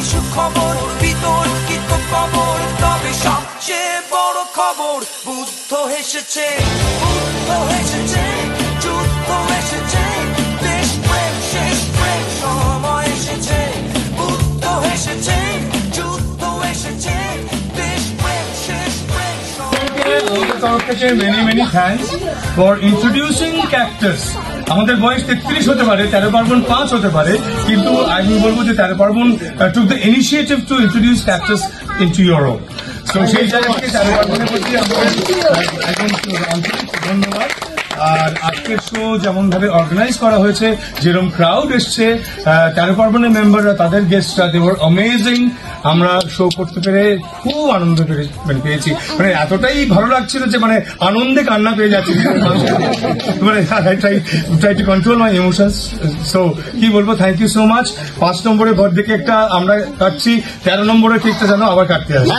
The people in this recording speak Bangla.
সুখবর বিতর্কিত খবর, তবে সবচেয়ে বড় খবর বুদ্ধ হেসেছে, বুদ্ধ হেসেছে, যুদ্ধ এসেছে, দেশ প্রেম শেষ প্রেম সময় এসেছে, বুদ্ধ হেসেছে, যুদ্ধ এসেছে, দেশ প্রেম শেষ প্রেম many many thanks for introducing cactus. আমাদের বয়স 33 হতে পারে, 13 পার্বণ 5 হতে পারে, কিন্তু আমি বলবো যে 13 পার্বণ took the initiative to introduce cactus into Europe. তো সেই জায়গা থেকে 13 পার্বণের প্রতি একদম ধন্যবাদ। আর আজকের শো যেমন ভাবে অর্গানাইজ করা হয়েছে, যেরকম ক্রাউড এসছে, 13 পার্বণের মেম্বাররা, তাদের গেস্টরা, দে ওয়ার অ্যামেজিং। আমরা শো করতে পেরে খুব আনন্দ পেয়েছি, মানে এতটাই ভালো লাগছিল যে মানে আনন্দে কান্না পেয়ে যাচ্ছি, মানে try to control my emotions. So কি বলবো, থ্যাংক ইউ সো মাচ। 5 নম্বরের বার্থডে কেকটা আমরা কাটছি, 13 নম্বরের কেকটা যেন আবার কাটতে আসে।